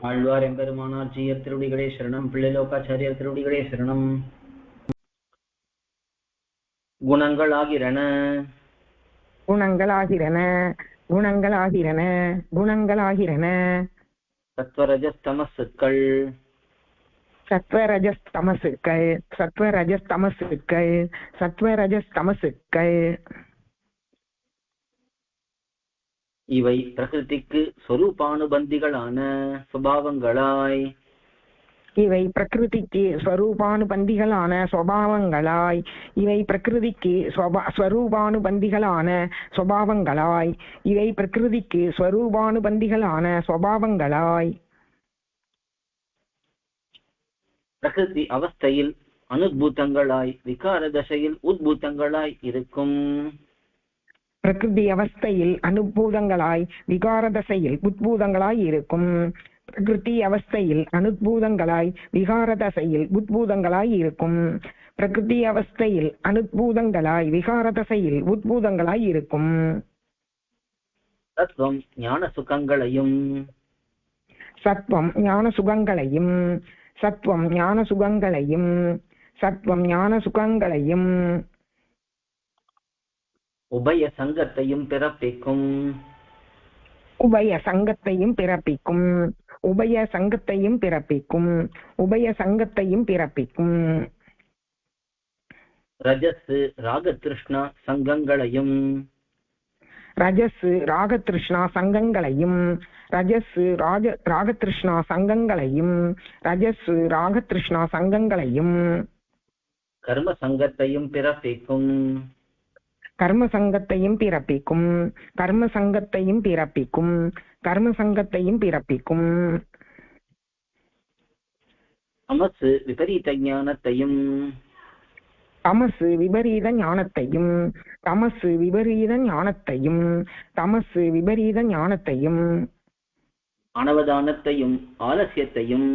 ஆழ்வார் எம்பெருமானார் ஜீயர் திருவடிகளே சரணம். பிள்ளைலோகாச்சாரியர் திருவடிகளே சரணம். குணங்களாகிறன குணங்களாகிறன குணங்களாகிறன குணங்களாகிறன சத்வரஜஸ்தமசுக்கள் சத்வரஜஸ்தமசுக்கள் சத்வரஜஸ்தமசுக்கள் சத்வரஜஸ்தமசுக்கள் இவை பிரகிருதிக்கு ஸ்வரூபானுபந்திகளான சுபாவங்களாய் இவை பிரகிருதிக்கு ஸ்வரூபானுபந்திகளான சுபாவங்களாய் இவை பிரகிருதிக்கு ஸ்வரூபானுபந்திகளான சுபாவங்களாய் இவை பிரகிருதிக்கு ஸ்வரூபானுபந்திகளான சுபாவங்களாய் பிரகிருதி அவஸ்தையில் அனுத்பூதங்களாய் விகார தசையில் உத்பூதங்களாய் இருக்கும். பிரகிருதி அவஸ்தையில் அனுபூதங்களாய் விகார தசையில் உத்பூதங்களாய் இருக்கும். பிரகிருதி அவஸ்தையில் அனுபூதங்களாய் விகார தசையில் உத்பூதங்களாய் இருக்கும். பிரகிருதி அவஸ்தையில் அனுபூதங்களாய் விகார தசையில் உத்பூதங்களாய் இருக்கும். தத்துவம் ஞான சுகங்களையும் சத்வம் ஞான சுகங்களையும் சத்வம் ஞான சுகங்களையும் சத்வம் ஞான சுகங்களையும் உபய சங்கத்தையும் பிறப்பிக்கும். உபய சங்கத்தையும் பிறப்பிக்கும். உபய சங்கத்தையும் பிறப்பிக்கும். உபய சங்கத்தையும் பிறப்பிக்கும். ரஜஸ் ராகத்ருஷ்ணா சங்கங்களையும் ரஜஸ் ராகத்ருஷ்ணா சங்கங்களையும் ரஜஸ் ராகத்ருஷ்ணா சங்கங்களையும் ரஜஸ் ராகத்ருஷ்ணா சங்கங்களையும் கர்ம சங்கத்தையும் பிறப்பிக்கும். கர்ம சங்கத்தையும் பிறப்பிக்கும். கர்ம சங்கத்தையும் பிறப்பிக்கும். கர்ம சங்கத்தையும் பிறப்பிக்கும். தமசு விபரீத ஞானத்தையும் தமசு விபரீத ஞானத்தையும் தமசு விபரீத ஞானத்தையும் தமசு விபரீத ஞானத்தையும் அனவதானத்தையும் ஆலசியத்தையும்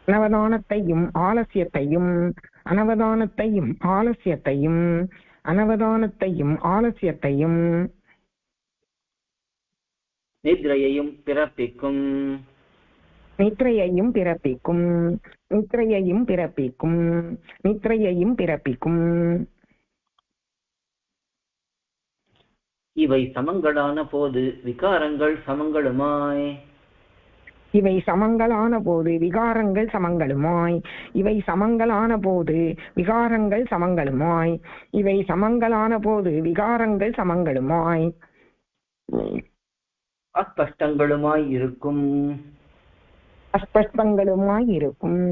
அனவதானத்தையும் ஆலசியத்தையும் அனவதானத்தையும் ஆலசியத்தையும் அனவதானத்தையும் ஆலசியத்தையும் நித்ரையையும் பிறப்பிக்கும். நித்ரையையும் பிறப்பிக்கும். நித்ரையையும் பிறப்பிக்கும். நித்ரையையும் பிறப்பிக்கும். இவை சமங்களான போது விகாரங்கள் சமங்களுமாய் இவை சமங்களான போது விகாரங்கள் சமங்களுமாய் இவை சமங்களான போது விகாரங்கள் சமங்களுமாய் இவை சமங்களான போது விகாரங்கள் சமங்களுமாய் அஸ்பஷ்டங்களுமாய் இருக்கும். அஸ்பஷ்டங்களுமாய் இருக்கும்.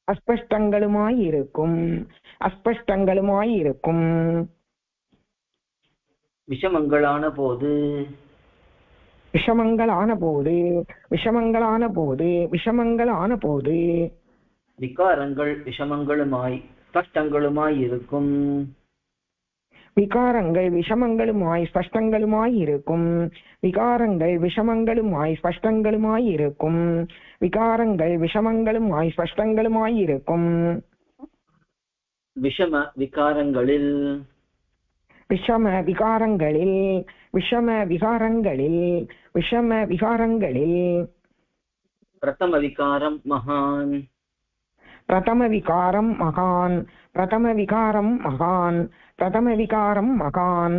அஸ்பஷ்டங்களுமாய் இருக்கும். அஸ்பஷ்டங்களுமாய் இருக்கும். விஷமங்களான போது விஷமங்களான போது விஷமங்களான போது விஷமங்களான போது விகாரங்கள் விஷமங்களுமாய் ஸ்பஷ்டங்களுமாய் இருக்கும். விகாரங்கள் விஷமங்களுமாய் ஸ்பஷ்டங்களுமாய் இருக்கும். விகாரங்கள் விஷமங்களுமாய் ஸ்பஷ்டங்களுமாய் இருக்கும். விகாரங்கள் விஷமங்களுமாய் ஸ்பஷ்டங்களுமாய் இருக்கும். விஷம விகாரங்களில் விஷம விகாரங்களில் விஷம விகாரங்களில் விஷம விகாரங்களில் பிரதம விகாரம் மகான். பிரதம விகாரம் மகான். பிரதம விகாரம் மகான். பிரதம விகாரம் மகான்.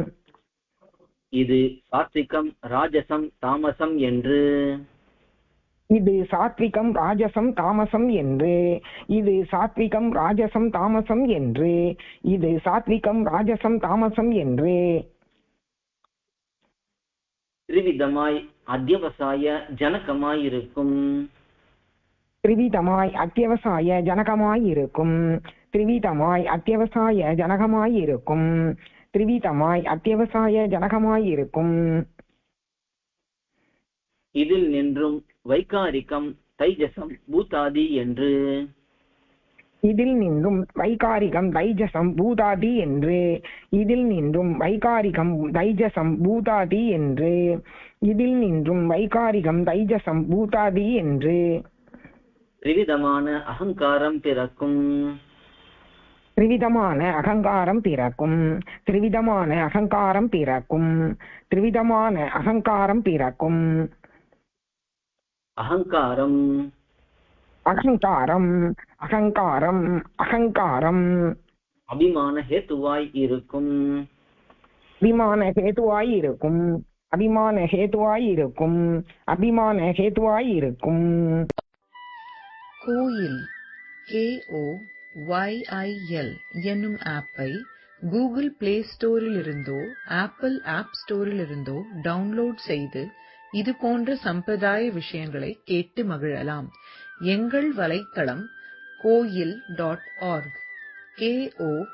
இது சாத்விகம் ராஜசம் தாமசம் என்று இது சாத்விகம் ராஜசம் தாமசம் என்று இது சாத்விகம் ராஜசம் தாமசம் என்று இது சாத்விகம் ராஜசம் தாமசம் என்று திரிவிதமாய் அத்தியவசாய ஜனகமாயிருக்கும். திரிவிதமாய் அத்தியவசாய ஜனகமாயிருக்கும். திரிவிதமாய் அத்தியவசாய ஜனகமாயிருக்கும். திரிவிதமாய் அத்தியவசாய ஜனகமாயிருக்கும். இதில் நின்றும் வைகாரிகம் தைஜசம் பூதாதி என்று இதில் நின்றும் வைகாரிகம் தைஜசம் பூதாதி என்று இதில் நின்றும் வைகாரிகம் தைஜசம் பூதாதி என்று இதில் நின்றும் வைகாரிகம் தைஜசம் பூதாதி என்று திரிவிதமான அகங்காரம் பிறக்கும். திரிவிதமான அகங்காரம் பிறக்கும். திரிவிதமான அகங்காரம் பிறக்கும். திரிவிதமான அகங்காரம் பிறக்கும். அகங்காரம் அகங்காரம் அகங்காரம் அகங்காரம் அபிமான ஹேத்துவாய் இருக்கும் அபிமான ஹேதுவாய் இருக்கும் அபிமான ஹேதுவாய் இருக்கும் அபிமான ஹேதுவாய் இருக்கும் கோயில் KOYIL என்னும் ஆப்பை கூகுள் பிளே ஸ்டோரிலிருந்தோ ஆப்பிள் ஆப் ஸ்டோரிலிருந்தோ டவுன்லோட் செய்து இது போன்ற சம்பிரதாய விஷயங்களை கேட்டு மகிழலாம். எங்கள் வலைத்தளம் koil.org KOYIL.org